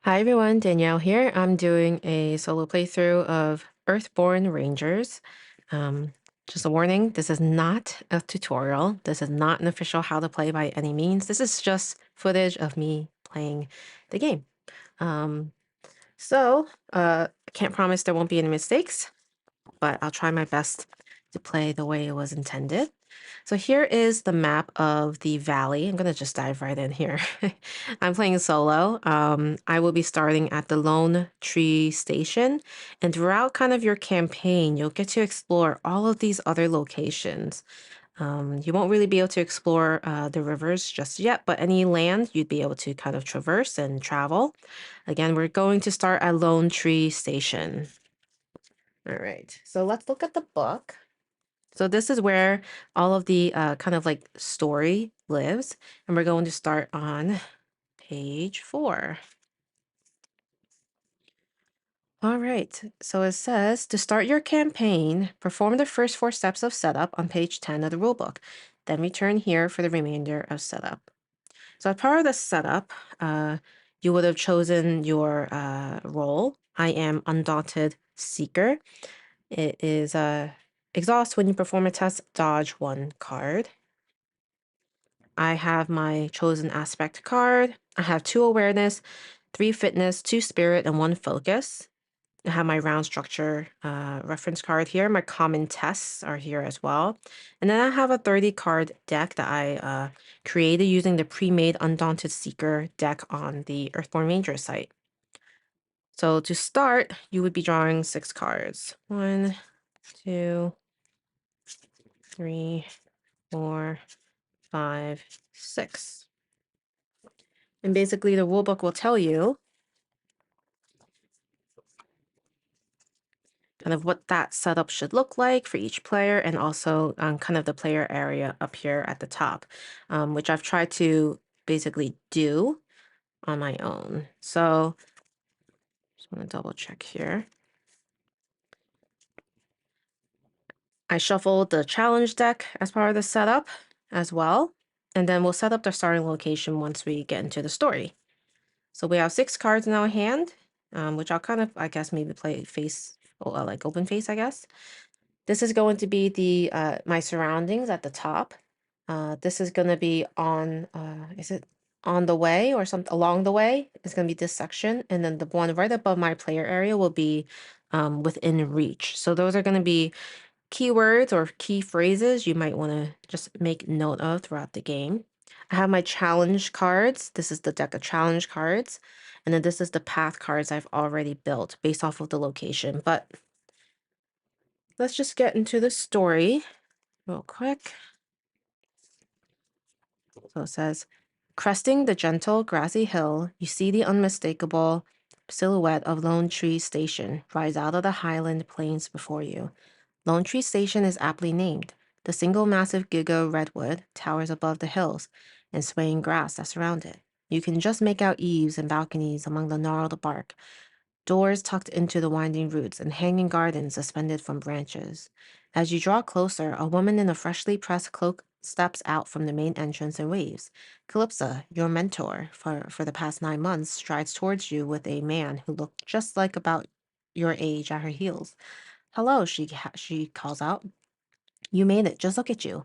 Hi everyone, Danielle here. I'm doing a solo playthrough of Earthborne Rangers. Um, just a warning, this is not a tutorial. This is not an official how to play by any means. This is just footage of me playing the game. Um, I can't promise there won't be any mistakes, but I'll try my best to play the way it was intended. So here is the map of the valley. I'm going to just dive right in here. I'm playing solo. I will be starting at the Lone Tree Station, and throughout kind of your campaign, you'll get to explore all of these other locations. You won't really be able to explore the rivers just yet, but any land you'd be able to kind of traverse and travel. Again, we're going to start at Lone Tree Station. All right, so let's look at the book. So this is where all of the kind of like story lives, and we're going to start on page 4. All right, so it says to start your campaign, perform the first 4 steps of setup on page 10 of the rulebook, then return here for the remainder of setup. So as part of the setup, you would have chosen your role. I am Undaunted Seeker. It is exhaust when you perform a test, dodge 1 card. I have my chosen aspect card. I have 2 awareness, 3 fitness, 2 spirit, and 1 focus. I have my round structure reference card here. My common tests are here as well. And then I have a 30 card deck that I created using the pre-made Undaunted Seeker deck on the Earthborne Rangers site. So to start, you would be drawing 6 cards. 1, 2, 3, 4, 5, 6. And basically the rulebook will tell you kind of what that setup should look like for each player, and also kind of the player area up here at the top, which I've tried to basically do on my own. So just want to double check here. I shuffled the challenge deck as part of the setup as well, and then we'll set up the starting location once we get into the story. So we have 6 cards in our hand, which I'll kind of, I guess, maybe play face, like open face, I guess. This is going to be the my surroundings at the top. This is going to be on, is it on the way or something along the way? It's going to be this section. And then the one right above my player area will be within reach. So those are going to be keywords or key phrases you might want to just make note of throughout the game. I have my challenge cards. This is the deck of challenge cards. And then this is the path cards I've already built based off of the location. But let's just get into the story real quick. So it says, cresting the gentle grassy hill, you see the unmistakable silhouette of Lone Tree Station rise out of the highland plains before you. Lone Tree Station is aptly named. The single massive giga redwood towers above the hills and swaying grass that surround it. You can just make out eaves and balconies among the gnarled bark, doors tucked into the winding roots, and hanging gardens suspended from branches. As you draw closer, a woman in a freshly pressed cloak steps out from the main entrance and waves. Calypsa, your mentor for the past 9 months, strides towards you with a man who looked just like about your age at her heels. Hello, she calls out. You made it. Just look at you.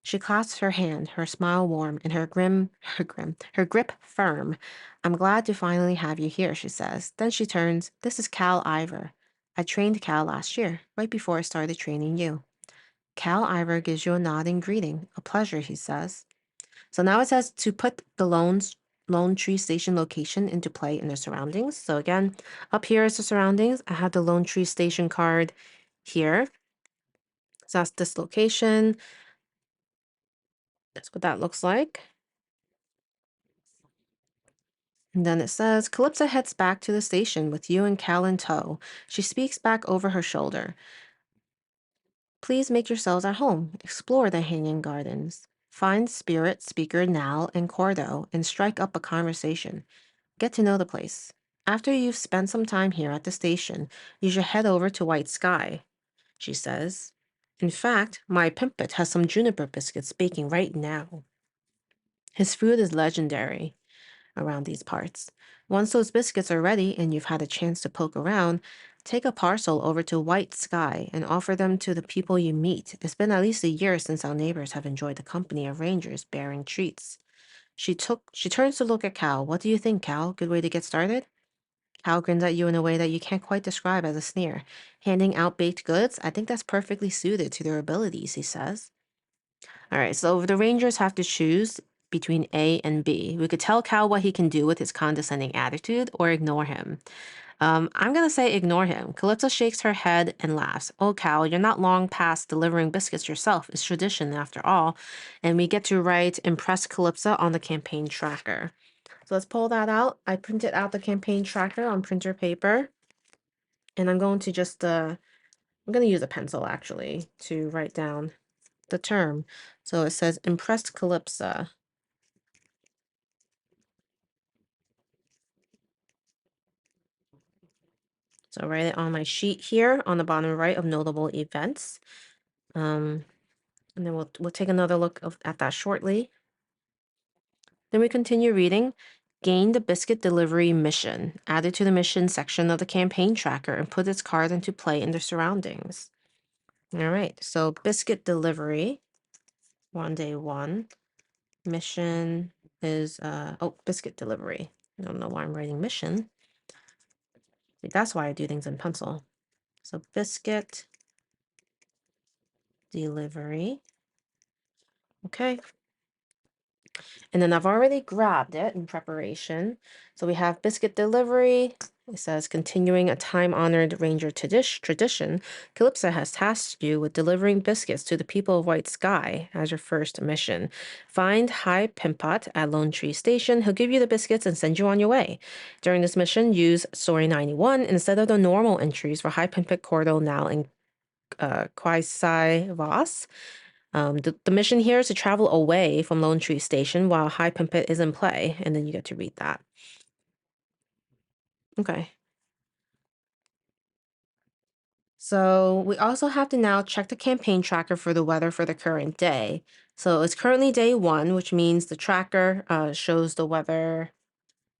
She clasps her hand, her smile warm, and her grip firm. I'm glad to finally have you here, she says. Then she turns. This is Cal Ivor. I trained Cal last year, right before I started training you. Cal Ivor gives you a nodding greeting. A pleasure, he says. So now it says to put the Lone Tree Station location into play in the surroundings. So again, up here is the surroundings. I have the Lone Tree Station card here. So that's this location. That's what that looks like. And then it says, Calypso heads back to the station with you and Cal in tow. She speaks back over her shoulder. Please make yourselves at home. Explore the hanging gardens. Find Spirit, Speaker, Nal, and Cordo and strike up a conversation. Get to know the place. After you've spent some time here at the station, you should head over to White Sky, she says. In fact, my pimpet has some juniper biscuits baking right now. His food is legendary. around these parts. Once those biscuits are ready and you've had a chance to poke around, take a parcel over to White Sky and offer them to the people you meet. It's been at least a year since our neighbors have enjoyed the company of rangers bearing treats. She turns to look at Cal. What do you think, Cal? Good way to get started? Cal grins at you in a way that you can't quite describe as a sneer. Handing out baked goods? I think that's perfectly suited to their abilities, he says. All right, so the Rangers have to choose between A and B. We could tell Cal what he can do with his condescending attitude or ignore him. I'm going to say ignore him. Calypso shakes her head and laughs. Oh, Cal, you're not long past delivering biscuits yourself. It's tradition after all. And we get to write Impress Calypso on the campaign tracker. So let's pull that out. I printed out the campaign tracker on printer paper. And I'm going to I'm going to use a pencil actually to write down the term. So it says Impressed Calypso. So write it on my sheet here on the bottom right of notable events. And then we'll take another look at that shortly. Then we continue reading. Gain the biscuit delivery mission. Added to the mission section of the campaign tracker and put its card into play in the surroundings. All right, so biscuit delivery. We're on day 1. Mission is biscuit delivery. I don't know why I'm writing mission. That's why I do things in pencil. So biscuit delivery. Okay. And then I've already grabbed it in preparation. So we have biscuit delivery. It says, continuing a time-honored ranger tradition, Calypso has tasked you with delivering biscuits to the people of White Sky as your first mission. Find High Pimpot at Lone Tree Station. He'll give you the biscuits and send you on your way. During this mission, use Story 91 instead of the normal entries for High Pimpot, Cordo, Now, and Quasi Voss. The mission here is to travel away from Lone Tree Station while High Pimpet is in play, and then you get to read that. Okay. So we also have to now check the campaign tracker for the weather for the current day. So it's currently day 1, which means the tracker shows the weather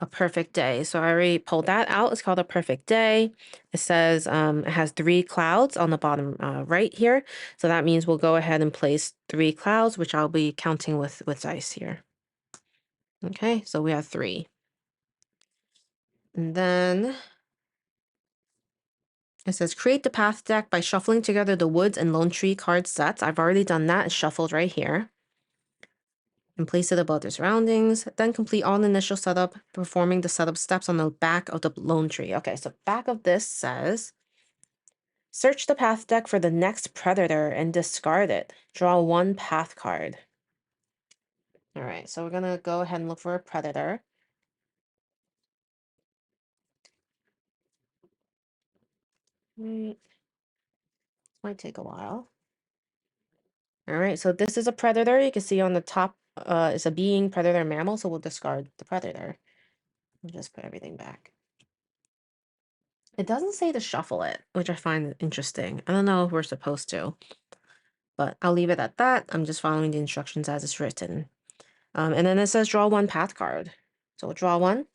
a perfect day. So I already pulled that out. It's called a perfect day. It says it has 3 clouds on the bottom right here. So that means we'll go ahead and place 3 clouds, which I'll be counting with dice here. Okay, so we have 3. And then it says create the path deck by shuffling together the woods and lone tree card sets. I've already done that. It's shuffled right here. And place it above the surroundings. Then complete all the initial setup, performing the setup steps on the back of the lone tree. Okay, so back of this says search the path deck for the next predator and discard it. Draw 1 path card. All right, so we're going to go ahead and look for a predator. Right. Might take a while. All right, so this is a predator. You can see on the top is a being, predator, mammal, so we'll discard the predator. We'll just put everything back. It doesn't say to shuffle it, which I find interesting. I don't know if we're supposed to, but I'll leave it at that. I'm just following the instructions as it's written. And then it says draw 1 path card. So we'll draw 1.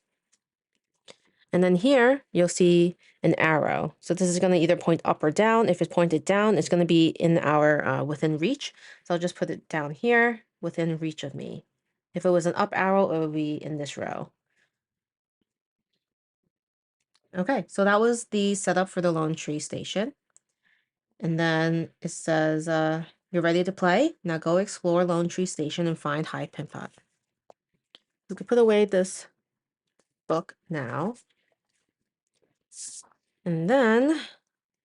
And then here, you'll see an arrow. So this is going to either point up or down. If it's pointed down, it's going to be in our within reach. So I'll just put it down here within reach of me. If it was an up arrow, it would be in this row. Okay, so that was the setup for the Lone Tree Station. And then it says, you're ready to play? Now go explore Lone Tree Station and find High Pimpot. We can put away this book now. And then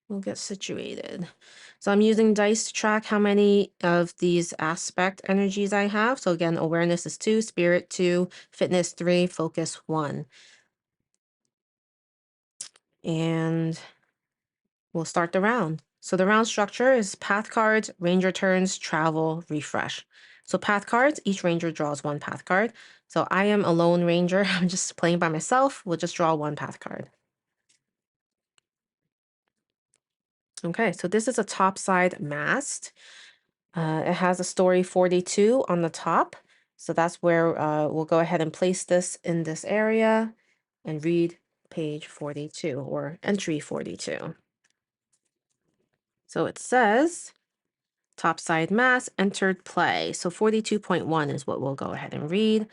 we'll get situated. So I'm using dice to track how many of these aspect energies I have. So again, awareness is 2, spirit 2, fitness 3, focus 1. And we'll start the round. So the round structure is path cards, ranger turns, travel, refresh. So path cards, each ranger draws 1 path card. So I am a lone ranger. I'm just playing by myself. We'll just draw 1 path card. Okay, so this is a topside mast. It has a story 42 on the top. So that's where we'll go ahead and place this in this area and read page 42 or entry 42. So it says topside mass entered play. So 42.1 is what we'll go ahead and read.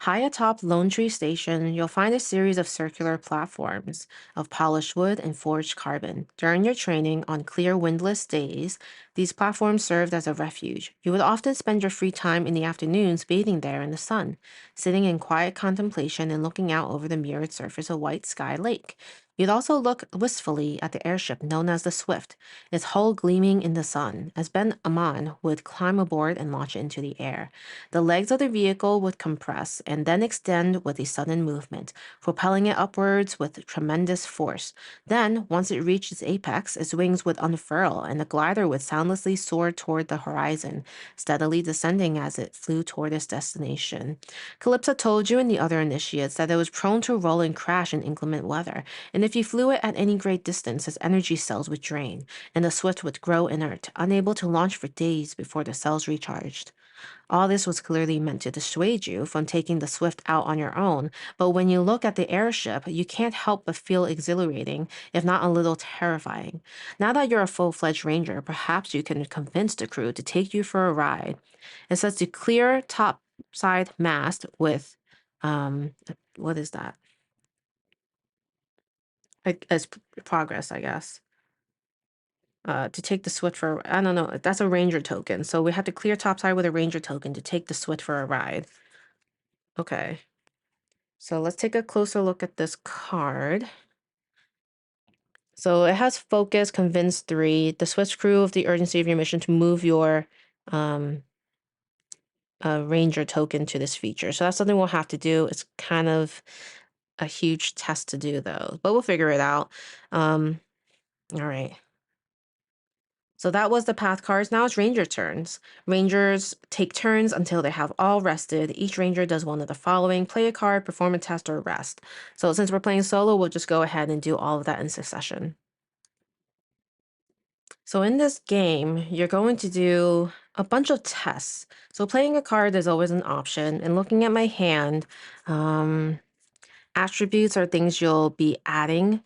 High atop Lone Tree Station, you'll find a series of circular platforms of polished wood and forged carbon. During your training on clear, windless days, these platforms served as a refuge. You would often spend your free time in the afternoons bathing there in the sun, sitting in quiet contemplation and looking out over the mirrored surface of White Sky Lake. You'd also look wistfully at the airship known as the Swift, its hull gleaming in the sun, as Ben Aman would climb aboard and launch it into the air. The legs of the vehicle would compress and then extend with a sudden movement, propelling it upwards with tremendous force. Then, once it reached its apex, its wings would unfurl and the glider would soundlessly soar toward the horizon, steadily descending as it flew toward its destination. Calypso told you and the other initiates that it was prone to roll and crash in inclement weather, and if you flew it at any great distance, its energy cells would drain, and the Swift would grow inert, unable to launch for days before the cells recharged. All this was clearly meant to dissuade you from taking the Swift out on your own, but when you look at the airship, you can't help but feel exhilarating, if not a little terrifying. Now that you're a full-fledged ranger, perhaps you can convince the crew to take you for a ride. It says to clear top side mast with, um, what is that? As progress, I guess. To take the Swift for, I don't know, that's a ranger token. So we have to clear topside with a ranger token to take the Swift for a ride. Okay. So let's take a closer look at this card. So it has focus, convince 3. The Swift crew of the urgency of your mission to move your um, ranger token to this feature. So that's something we'll have to do. It's kind of a huge test to do though, but we'll figure it out. All right. So that was the path cards. Now it's ranger turns. Rangers take turns until they have all rested. Each ranger does one of the following: play a card, perform a test, or rest. So since we're playing solo, we'll just go ahead and do all of that in succession. So in this game, you're going to do a bunch of tests. So playing a card is always an option. And looking at my hand, um, attributes are things you'll be adding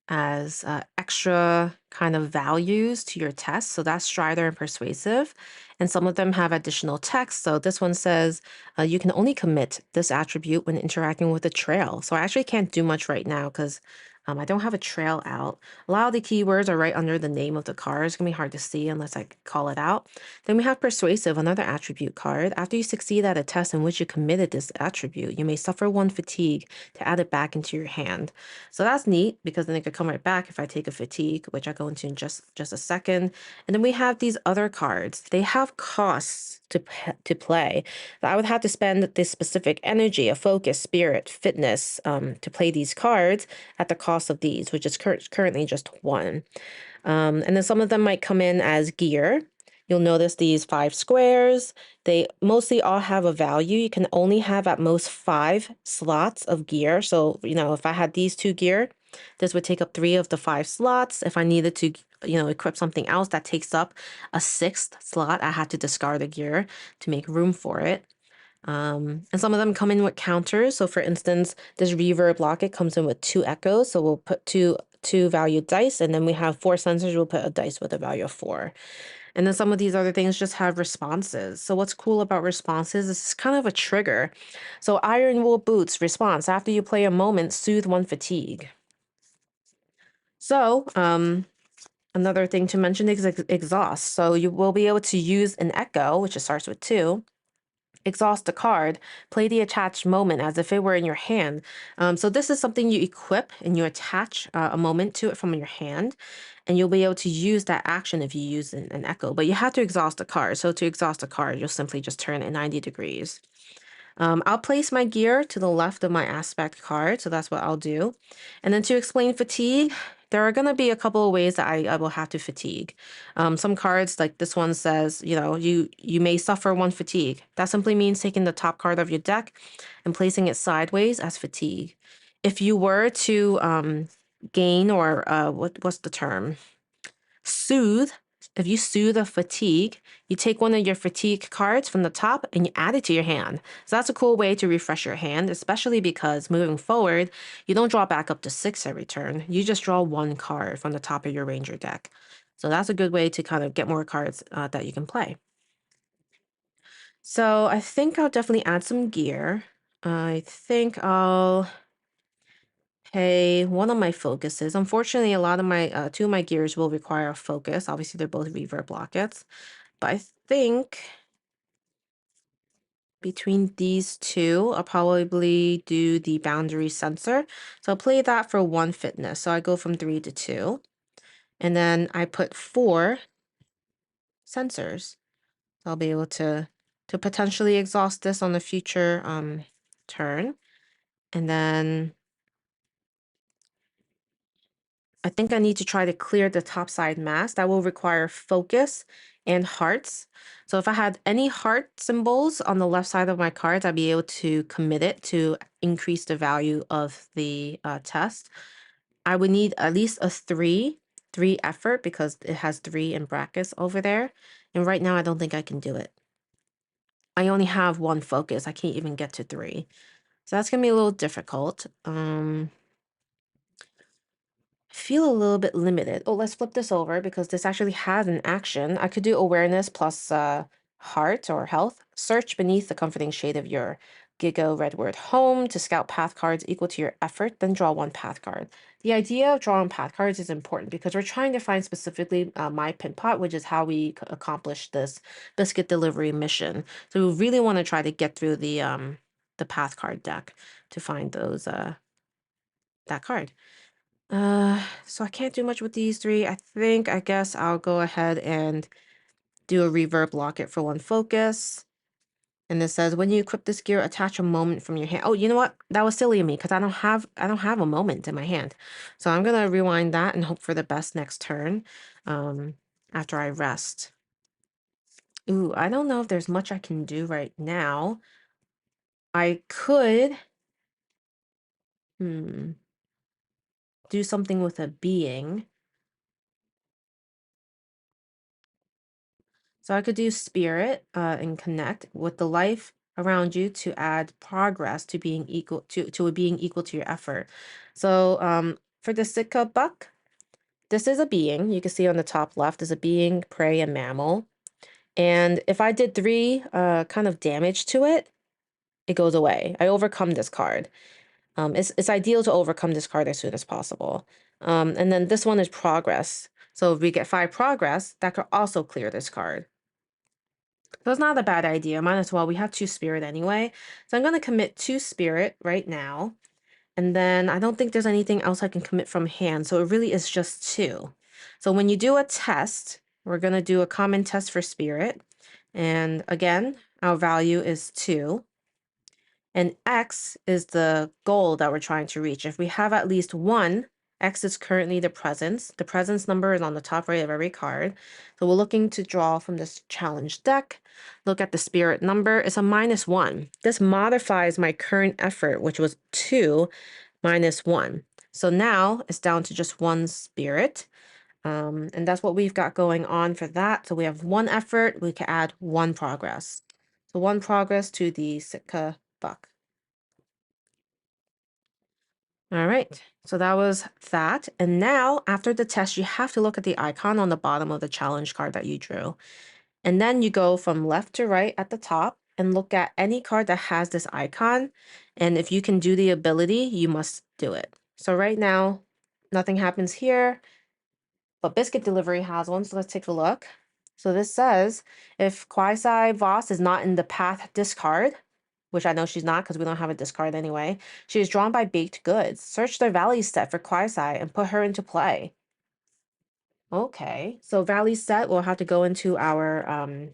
as extra kind of values to your test. So that's Strider and Persuasive. And some of them have additional text. So this one says you can only commit this attribute when interacting with a trail. So I actually can't do much right now because I don't have a trail out. A lot of the keywords are right under the name of the card. It's going to be hard to see unless I call it out. Then we have Persuasive, another attribute card. After you succeed at a test in which you committed this attribute, you may suffer 1 fatigue to add it back into your hand. So that's neat because then it could come right back if I take a fatigue, which I'll go into in just a second. And then we have these other cards. They have costs to play. I would have to spend this specific energy, a focus, spirit, fitness to play these cards at the cost of these, which is currently just 1. And then some of them might come in as gear. You'll notice these 5 squares. They mostly all have a value. You can only have at most 5 slots of gear. So, if I had these 2 gear, this would take up 3 of the 5 slots. If I needed to, equip something else that takes up a 6th slot, I had to discard the gear to make room for it. And some of them come in with counters. So for instance, this reverb locket comes in with 2 echoes. So we'll put two valued dice, and then we have 4 sensors. We'll put a dice with a value of 4. And then some of these other things just have responses. So what's cool about responses is it's kind of a trigger. So iron wool boots response: after you play a moment, soothe 1 fatigue. So another thing to mention is exhaust. So you will be able to use an echo, which starts with 2. Exhaust a card, play the attached moment as if it were in your hand. So this is something you equip and you attach a moment to it from your hand, and you'll be able to use that action if you use an echo, but you have to exhaust a card. So to exhaust a card, you'll simply just turn it 90 degrees. I'll place my gear to the left of my aspect card, so that's what I'll do. And then to explain fatigue, there are going to be a couple of ways that I will have to fatigue. Some cards, like this one says, you may suffer 1 fatigue. That simply means taking the top card of your deck and placing it sideways as fatigue. If you were to gain or what's the term? Soothe if you soothe the fatigue, you take one of your fatigue cards from the top and you add it to your hand. So that's a cool way to refresh your hand, especially because moving forward, you don't draw back up to 6 every turn. You just draw one card from the top of your Ranger deck. So that's a good way to kind of get more cards that you can play. So I think I'll definitely add some gear. I think I'll pay one of my focuses. Unfortunately, a lot of my two of my gears will require a focus. Obviously, they're both reverb lockets. But I think between these two, I'll probably do the boundary sensor. So I'll play that for 1 fitness. So I go from 3 to 2. And then I put 4 sensors. So I'll be able to potentially exhaust this on a future turn. And then I think I need to try to clear the top side mask. That will require focus and hearts. So if I had any heart symbols on the left side of my cards, I'd be able to commit it to increase the value of the test. I would need at least a 3 effort because it has 3 in brackets over there. And right now I don't think I can do it. I only have 1 focus. I can't even get to 3. So that's gonna be a little difficult. Feel a little bit limited. Oh, let's flip this over because this actually has an action. I could do awareness plus heart or health. Search beneath the comforting shade of your Giga Redword home to scout path cards equal to your effort, then draw 1 path card. The idea of drawing path cards is important because we're trying to find specifically my pin pot, which is how we accomplish this biscuit delivery mission. So we really want to try to get through the path card deck to find those that card. So I can't do much with these 3. I guess I'll go ahead and do a reverb locket for 1 focus. And it says when you equip this gear, attach a moment from your hand. Oh, you know what? That was silly of me because I don't have a moment in my hand. So I'm gonna rewind that and hope for the best next turn. Um, after I rest. Ooh, I don't know if there's much I can do right now. I could hmm, do something with a being. So I could do spirit and connect with the life around you to add progress to being equal to it being equal to your effort. So for the Sitka buck, this is a being. You can see on the top left is a being, prey, and mammal. And if I did 3 kind of damage to it, it goes away. I overcome this card. It's ideal to overcome this card as soon as possible. And then this one is progress. So if we get 5 progress, that could also clear this card. So it's not a bad idea. Might as well. We have 2 spirit anyway. So I'm going to commit 2 spirit right now. And then I don't think there's anything else I can commit from hand. So it really is just 2. So when you do a test, we're going to do a common test for spirit. And again, our value is 2. And X is the goal that we're trying to reach. If we have at least 1, X is currently the presence. The presence number is on the top right of every card. So we're looking to draw from this challenge deck. Look at the spirit number. It's a -1. This modifies my current effort, which was 2 minus 1. So now it's down to just 1 spirit. And that's what we've got going on for that. So we have 1 effort. We can add 1 progress. So 1 progress to the Sitka buck. All right, so that was that. And now after the test, you have to look at the icon on the bottom of the challenge card that you drew. And then you go from left to right at the top and look at any card that has this icon. And if you can do the ability, you must do it. So right now, nothing happens here, but Biscuit Delivery has one. So let's take a look. So this says if Quasi Voss is not in the path discard, which I know she's not because we don't have a discard anyway. She is drawn by baked goods. Search their value set for Quasi and put her into play. Okay, so value set, we'll have to go into our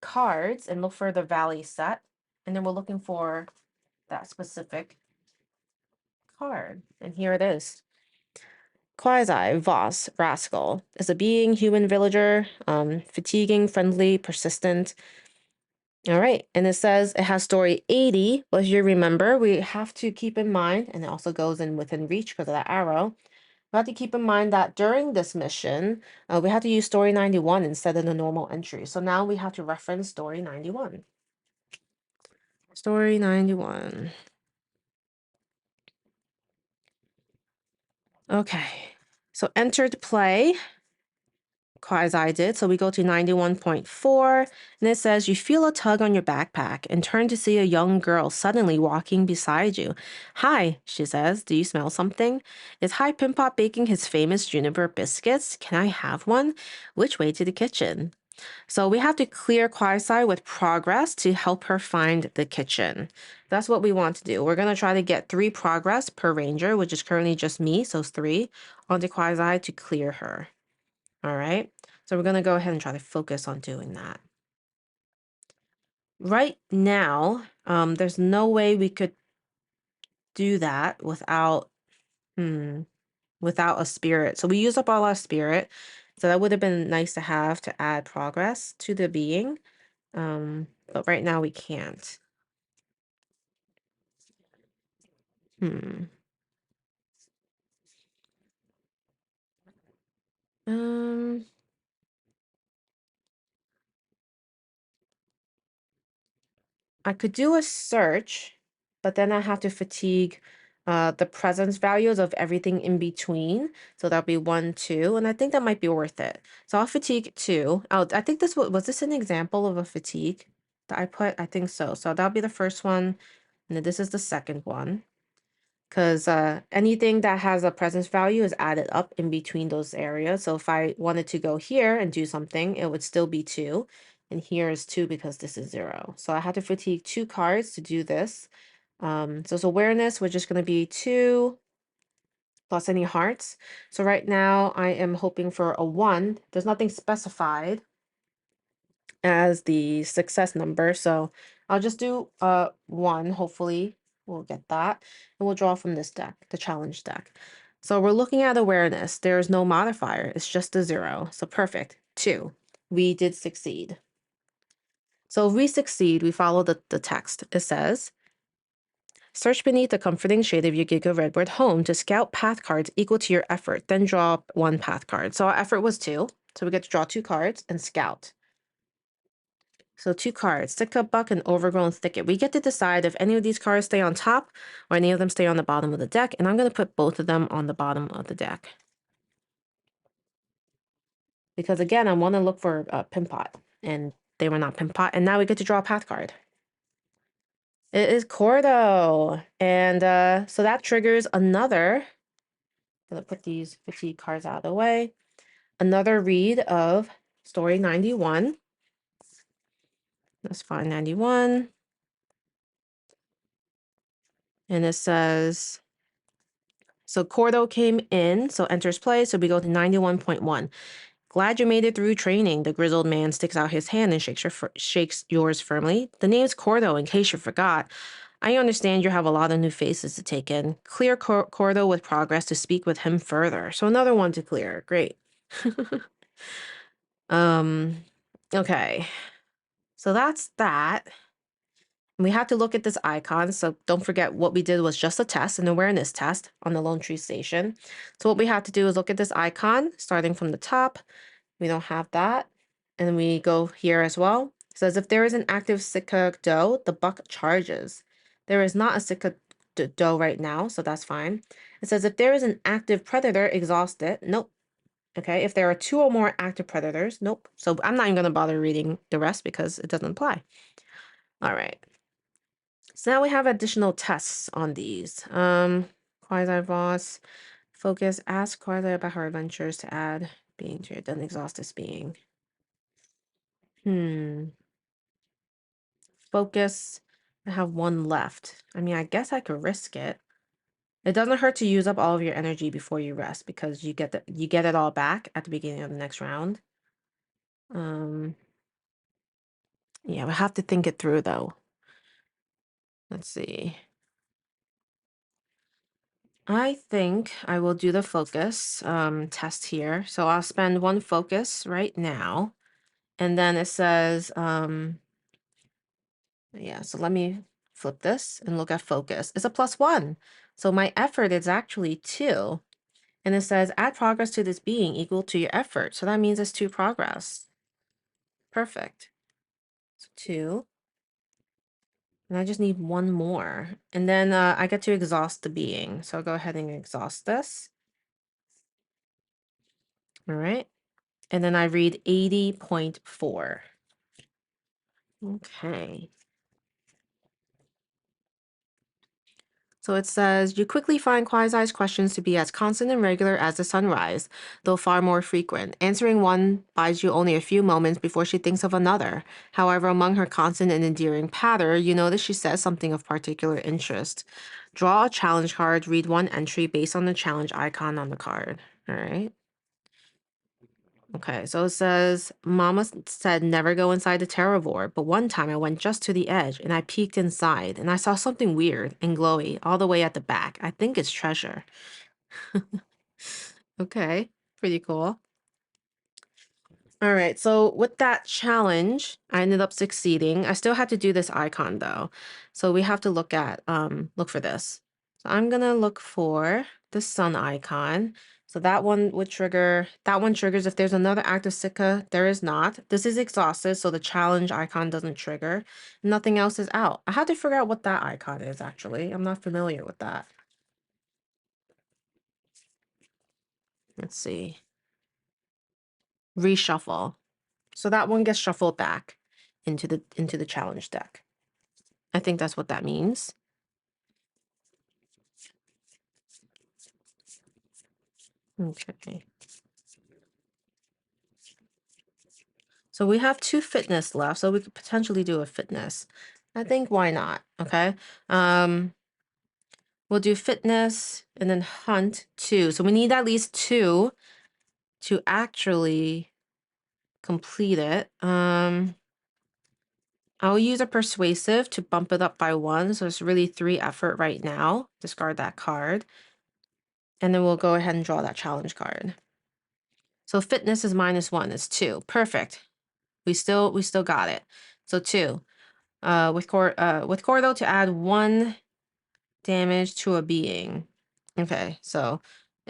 cards and look for the value set. And then we're looking for that specific card. And here it is. Quasi Voss Rascal is a being, human villager, fatiguing, friendly, persistent. All right, and it says it has story 80. Well, as you remember, we have to keep in mind, and it also goes in within reach because of that arrow. We have to keep in mind that during this mission, we had to use story 91 instead of the normal entry. So now we have to reference story 91. Story 91. Okay, so entered play, as I did. So we go to 91.4, and it says, you feel a tug on your backpack and turn to see a young girl suddenly walking beside you. Hi, she says, do you smell something? Is Hi Pimpot baking his famous juniper biscuits? Can I have one? Which way to the kitchen? So we have to clear Quasi with progress to help her find the kitchen. That's what we want to do. We're going to try to get 3 progress per ranger, which is currently just me, so it's 3, onto Quasi to clear her. All right. So we're going to go ahead and try to focus on doing that. Right now, there's no way we could do that without a spirit. So we use up all our spirit. So that would have been nice to have to add progress to the being. But right now we can't. Hmm. Um, I could do a search, but then I have to fatigue the presence values of everything in between. So that'll be 1, 2, and I think that might be worth it. So I'll fatigue 2. Oh, I think was this an example of a fatigue that I put? I think so. So that'll be the first one, and then this is the second one. Because anything that has a presence value is added up in between those areas. So if I wanted to go here and do something, it would still be 2. And here is 2 because this is 0. So I had to fatigue 2 cards to do this. So it's awareness, which is going to be 2 plus any hearts. So right now I am hoping for a 1. There's nothing specified as the success number. So I'll just do 1. Hopefully we'll get that. And we'll draw from this deck, the challenge deck. So we're looking at awareness. There's no modifier. It's just a 0. So perfect. 2. We did succeed. So if we succeed, we follow the text. It says, search beneath the comforting shade of your Giga Redwood home to scout path cards equal to your effort, then draw 1 path card. So our effort was 2. So we get to draw 2 cards and scout. So 2 cards, Sitka Buck and Overgrown Thicket. We get to decide if any of these cards stay on top or any of them stay on the bottom of the deck, and I'm going to put both of them on the bottom of the deck. Because again, I want to look for Pimpot, and they were not Pimpot, and now we get to draw a path card. It is Cordo, and so that triggers another, I'm going to put these fatigue cards out of the way, another read of Story 91. Let's find 91. And it says, so Cordo came in, so enters play, so we go to 91.1. Glad you made it through training. The grizzled man sticks out his hand and shakes yours firmly. The name's Cordo, in case you forgot. I understand you have a lot of new faces to take in. Clear Cordo with progress to speak with him further. So another one to clear. Great. Okay. So that's that. We have to look at this icon. So don't forget what we did was just a test, an awareness test on the Lone Tree Station. So what we have to do is look at this icon starting from the top. We don't have that. And we go here as well. It says if there is an active Sitka doe, the buck charges. There is not a Sitka doe right now, so that's fine. It says if there is an active predator, exhaust it. Nope. Okay, if there are 2 or more active predators, nope. So I'm not even going to bother reading the rest because it doesn't apply. All right. So now we have additional tests on these. Quasi Voss, focus, ask Quasi about her adventures to add being to your then exhaust this being. Focus. I have 1 left. I mean, I guess I could risk it. It doesn't hurt to use up all of your energy before you rest because you get it all back at the beginning of the next round. Yeah, we have to think it through though. Let's see. I think I will do the focus test here. So I'll spend 1 focus right now. And then it says, yeah, so let me flip this and look at focus. It's a +1. So my effort is actually 2. And it says add progress to this being equal to your effort. So that means it's 2 progress. Perfect. So 2. And I just need 1 more. And then I get to exhaust the being. So I'll go ahead and exhaust this. All right. And then I read 80.4. Okay. So it says, you quickly find Quasi's questions to be as constant and regular as the sunrise, though far more frequent. Answering one buys you only a few moments before she thinks of another. However, among her constant and endearing patter, you notice she says something of particular interest. Draw a challenge card, read one entry based on the challenge icon on the card. All right. Okay, so it says, Mama said never go inside the Terravore, but one time I went just to the edge and I peeked inside and I saw something weird and glowy all the way at the back. I think it's treasure. Okay, pretty cool. All right, so with that challenge, I ended up succeeding. I still had to do this icon though. So we have to look for this. So I'm gonna look for the sun icon. So that one triggers if there's another active Sitka, there is not. This is exhausted, so the challenge icon doesn't trigger. Nothing else is out. I had to figure out what that icon is actually. I'm not familiar with that. Let's see. Reshuffle. So that one gets shuffled back into the challenge deck. I think that's what that means. Okay. So we have 2 fitness left, so we could potentially do a fitness. I think why not? Okay. Um, we'll do fitness and then hunt 2. So we need at least 2 to actually complete it. I'll use a persuasive to bump it up by 1. So it's really 3 effort right now. Discard that card. And then we'll go ahead and draw that challenge card. So fitness is -1. It's 2. Perfect. We still got it. So 2. With core though to add 1 damage to a being. Okay, so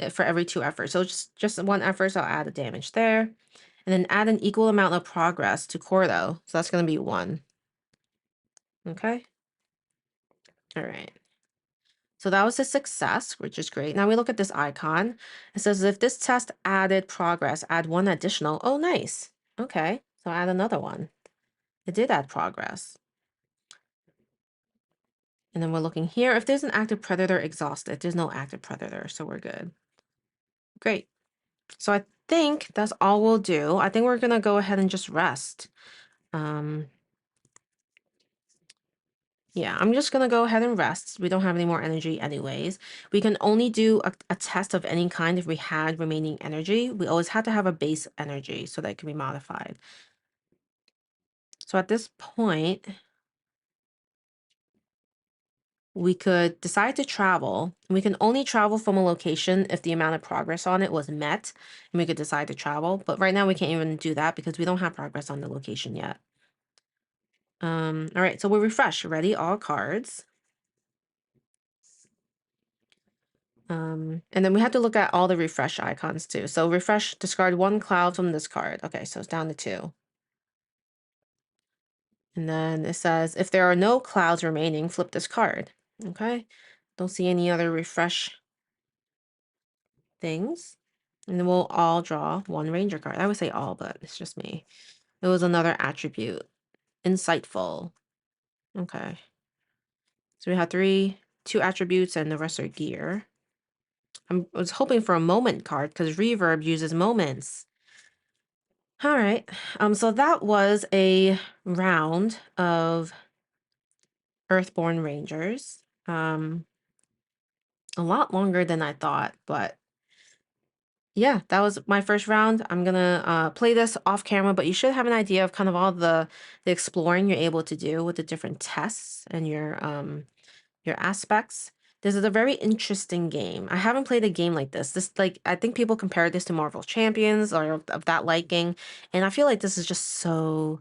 for every 2 efforts. So just 1 effort, so I'll add a damage there. And then add an equal amount of progress to core though. So that's gonna be 1. Okay. All right. So that was a success, which is great. Now we look at this icon. It says if this test added progress, add 1 additional. Oh, nice. Okay, so add another one. It did add progress. And then we're looking here. If there's an active predator exhausted, there's no active predator, so we're good. Great. So I think that's all we'll do. I think we're gonna go ahead and just rest. Um, yeah, I'm just gonna go ahead and rest. We don't have any more energy anyways. We can only do a test of any kind if we had remaining energy. We always had to have a base energy so that it can be modified. So at this point, we could decide to travel. We can only travel from a location if the amount of progress on it was met, and we could decide to travel. But right now we can't even do that because we don't have progress on the location yet. All right, so we'll refresh. Ready, all cards. And then we have to look at all the refresh icons too. So refresh, discard 1 cloud from this card. Okay, so it's down to 2. And then it says, if there are no clouds remaining, flip this card. Okay, don't see any other refresh things. And then we'll all draw 1 ranger card. I would say all, but it's just me. It was another attribute. Insightful. Okay. So we have 2 attributes and the rest are gear. I was hoping for a moment card because reverb uses moments. All right. So that was a round of Earthborne Rangers. A lot longer than I thought, but yeah, that was my first round. I'm gonna play this off camera, but you should have an idea of kind of all the exploring you're able to do with the different tests and your aspects. This is a very interesting game. I haven't played a game like this. This like I think people compare this to Marvel Champions or of that liking, and I feel like this is just so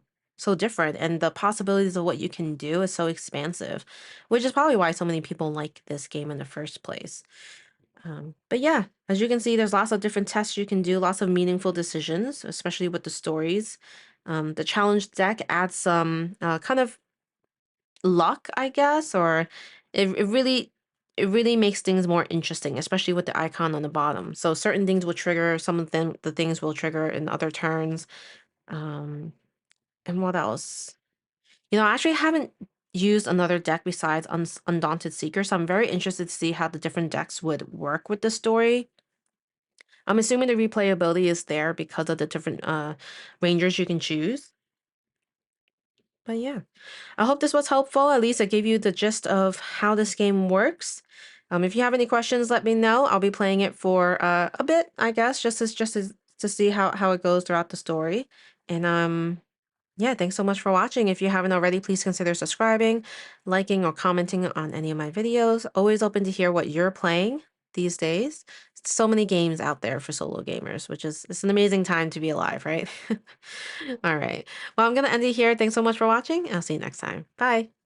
different, and the possibilities of what you can do is so expansive, which is probably why so many people like this game in the first place. But yeah, as you can see, there's lots of different tests you can do, lots of meaningful decisions, especially with the stories. The challenge deck adds some kind of luck, I guess, or it really makes things more interesting, especially with the icon on the bottom. So certain things will trigger, some of them the things will trigger in other turns. Um, and what else? I actually haven't used another deck besides Undaunted Seeker, so I'm very interested to see how the different decks would work with the story. I'm assuming the replayability is there because of the different rangers you can choose. But yeah, I hope this was helpful. At least I gave you the gist of how this game works. If you have any questions, let me know. I'll be playing it for a bit, I guess, just as to see how it goes throughout the story. And yeah, thanks so much for watching. If you haven't already, please consider subscribing, liking, or commenting on any of my videos. Always open to hear what you're playing these days. So many games out there for solo gamers, which is it's an amazing time to be alive, right? All right. Well, I'm gonna end it here. Thanks so much for watching. I'll see you next time. Bye.